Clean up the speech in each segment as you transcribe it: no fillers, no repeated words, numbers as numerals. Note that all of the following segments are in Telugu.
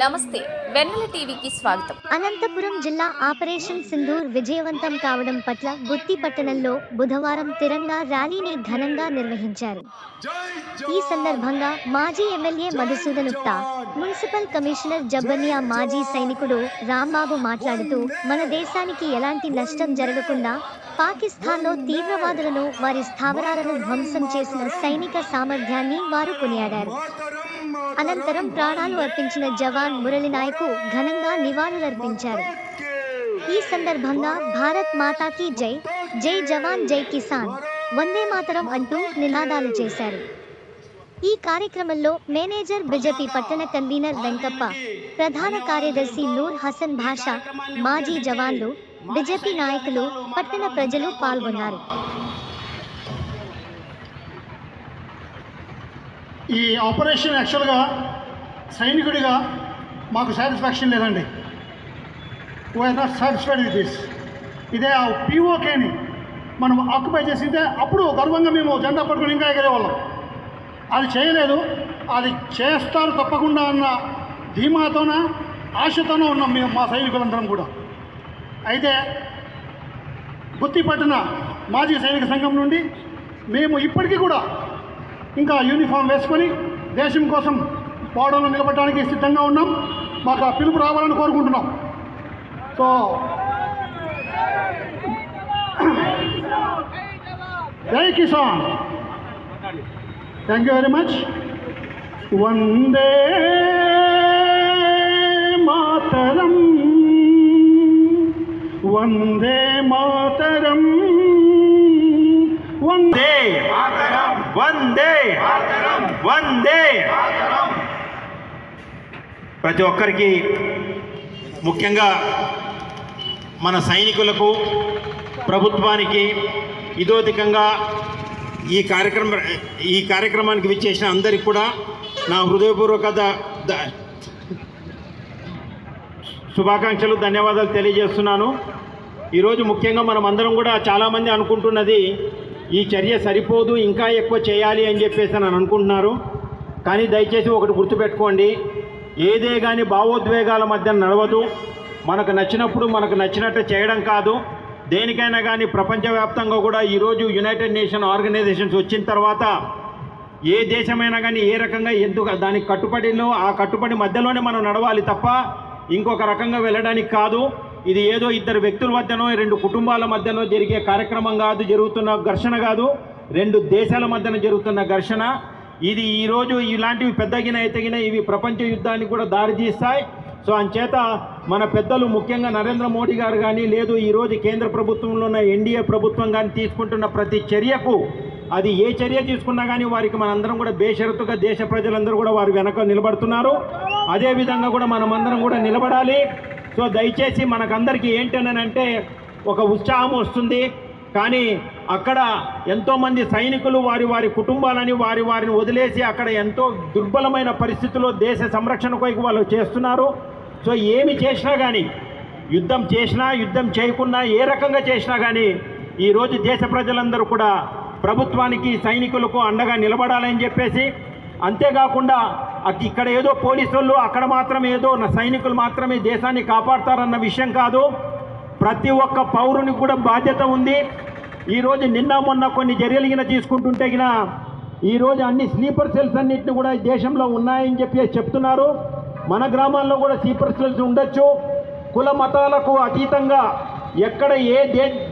నమస్తే వెన్నెల టీవీకి స్వాగతం. అనంతపురం జిల్లా ఆపరేషన్ సింధూర్ విజయవంతం కావడం పట్ల గుత్తి పట్టణంలో బుధవారం తిరంగా ర్యాలీని ఘనంగా నిర్వహించారు. ఈ సందర్భంగా మాజీ MLA Madhusudan Gupta, municipal commissioner Jabbaniya, మాజీ సైనికుడు రాంబాబు మాట్లాడుతూ మన దేశానికి ఎలాంటి నష్టం జరగకుండా పాకిస్తాన్లో తీవ్రవాదులను, వారి స్థావరాలను ధ్వంసం చేసిన సైనిక సామర్థ్యాన్ని వారు కొనియాడారు. అనంతరం ప్రాణాలు అర్పించిన జవాన్ మురళీనాయక్ ఘనంగా నివాళులర్పించారు. ఈ సందర్భంగా భారత్ మాతాకి జై, జై జవాన్ జై కిసాన్, వందే మాతరం అంటూ నినాదాలు చేశారు. ఈ కార్యక్రమంలో మేనేజర్ బీజేపీ పట్టణ కన్వీనర్ వెంకప్ప, ప్రధాన కార్యదర్శి నూర్ హసన్ భాషా, మాజీ జవాన్లు, బీజేపీ నాయకులు, పట్టణ ప్రజలు పాల్గొన్నారు. ఈ ఆపరేషన్ యాక్చువల్గా సైనికుడిగా మాకు సాటిస్ఫాక్షన్ లేదండి. We are not satisfied with this. ఇదే ఆ పీఓకేని మనం ఆక్యుపై చేసింటే అప్పుడు గర్వంగా మేము జెండా పట్టుకుని ఇంకా ఎగరేవాళ్ళం. అది చేయలేదు, అది చేస్తారు తప్పకుండా అన్న ధీమాతోన, ఆశతోనే ఉన్నాం మేము, మా సైనికులందరం కూడా. అయితే గుత్తిపట్టిన మాజీ సైనిక సంఘం నుండి మేము ఇప్పటికీ కూడా ఇంకా యూనిఫామ్ వేసుకొని దేశం కోసం పోవడంలో నిలబడడానికి సిద్ధంగా ఉన్నాం. మాకు ఆ పిలుపు రావాలని కోరుకుంటున్నాం. సో జై కిసాన్, thank you very much. Vande Mataram, Vande Mataram, Vande Mataram, Vande Mataram, Vande Mataram. ప్రతి ఒక్కరికి, ముఖ్యంగా మన సైనికులకు, ప్రభుత్వానికి ఇదోధికంగా ఈ కార్యక్రమానికి విచ్చేసిన అందరికీ కూడా నా హృదయపూర్వక శుభాకాంక్షలు, ధన్యవాదాలు తెలియజేస్తున్నాను. ఈరోజు ముఖ్యంగా మనం అందరం కూడా చాలామంది అనుకుంటున్నది ఈ చర్య సరిపోదు, ఇంకా ఎక్కువ చేయాలి అని చెప్పేసి అని అనుకుంటున్నారు. కానీ దయచేసి ఒకటి గుర్తుపెట్టుకోండి, ఏదే కానీ భావోద్వేగాల మధ్య నడవదు. మనకు నచ్చినప్పుడు మనకు నచ్చినట్టు చేయడం కాదు. దేనికైనా కానీ ప్రపంచవ్యాప్తంగా కూడా ఈరోజు యునైటెడ్ నేషన్ ఆర్గనైజేషన్స్ వచ్చిన తర్వాత ఏ దేశమైనా కానీ ఏ రకంగా ఎందుకు దానికి కట్టుబడిలో ఆ కట్టుబడి మధ్యలోనే మనం నడవాలి తప్ప ఇంకొక రకంగా వెళ్ళడానికి కాదు. ఇది ఏదో ఇద్దరు వ్యక్తుల మధ్యనో, రెండు కుటుంబాల మధ్యనో జరిగే కార్యక్రమం కాదు, జరుగుతున్న ఘర్షణ కాదు, రెండు దేశాల మధ్యన జరుగుతున్న ఘర్షణ. ఇది ఈరోజు ఇలాంటివి పెద్దగిన ఎత్తగిన ఇవి ప్రపంచ యుద్ధానికి కూడా దారితీస్తాయి. సో అంచేత మన పెద్దలు, ముఖ్యంగా నరేంద్ర మోడీ గారు కానీ, లేదు ఈరోజు కేంద్ర ప్రభుత్వంలో ఉన్న ఎన్డీఏ ప్రభుత్వం కానీ తీసుకుంటున్న ప్రతి చర్యకు, అది ఏ చర్య తీసుకున్నా కానీ వారికి మనందరం కూడా బేషరతుగా దేశ ప్రజలందరూ కూడా వారి వెనక నిలబడుతున్నారు. అదేవిధంగా కూడా మనమందరం కూడా నిలబడాలి. సో దయచేసి మనకందరికీ ఏంటనంటే ఒక ఉత్సాహం వస్తుంది, కానీ అక్కడ ఎంతోమంది సైనికులు వారి కుటుంబాలని వారిని వదిలేసి అక్కడ ఎంతో దుర్బలమైన పరిస్థితుల్లో దేశ సంరక్షణ కొరకు వాళ్ళు చేస్తున్నారు. సో ఏమి చేసినా కానీ, యుద్ధం చేసినా యుద్ధం చేయకున్నా, ఏ రకంగా చేసినా కానీ ఈరోజు దేశ ప్రజలందరూ కూడా ప్రభుత్వానికి, సైనికులకు అండగా నిలబడాలని చెప్పేసి, అంతేకాకుండా ఇక్కడ ఏదో పోలీసులు, అక్కడ మాత్రం ఏదో సైనికులు మాత్రమే దేశాన్ని కాపాడతారన్న విషయం కాదు. ప్రతి ఒక్క పౌరునికి కూడా బాధ్యత ఉంది. ఈరోజు నిన్న మొన్న కొన్ని చర్యలు తీసుకుంటుంటే ఈరోజు అన్ని స్లీపర్ సెల్స్ అన్నింటినీ కూడా దేశంలో ఉన్నాయని చెప్తున్నారు. మన గ్రామాల్లో కూడా స్లీపర్ సెల్స్ ఉండొచ్చు. కుల మతాలకు అతీతంగా ఎక్కడ ఏ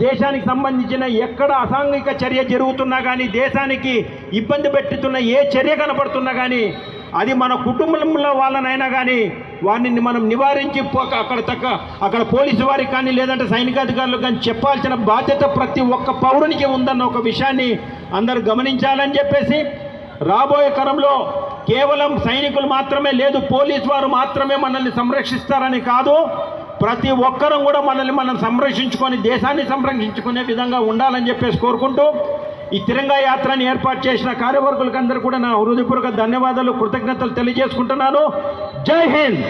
దేశానికి సంబంధించిన ఎక్కడ అసాంఘిక చర్య జరుగుతున్నా కానీ, దేశానికి ఇబ్బంది పెట్టుతున్న ఏ చర్య కనపడుతున్నా కానీ, అది మన కుటుంబంలో వాళ్ళనైనా కానీ వారిని మనం నివారించి అక్కడ పోలీసు వారికి కానీ, లేదంటే సైనికాధికారులకు కానీ చెప్పాల్సిన బాధ్యత ప్రతి ఒక్క పౌరునికి ఉందన్న ఒక విషయాన్ని అందరూ గమనించాలని చెప్పేసి, రాబోయే కాలంలో కేవలం సైనికులు మాత్రమే లేదు, పోలీసు వారు మాత్రమే మనల్ని సంరక్షిస్తారని కాదు, ప్రతి ఒక్కరూ కూడా మనల్ని మనం సంరక్షించుకొని దేశాన్ని సంరక్షించుకునే విధంగా ఉండాలని చెప్పేసి కోరుకుంటూ, ఈ తిరంగా యాత్రని ఏర్పాటు చేసిన కార్యవర్గులకు అందరూ కూడా నా హృదయపూర్వక ధన్యవాదాలు, కృతజ్ఞతలు తెలియజేసుకుంటున్నాను. జై హింద్.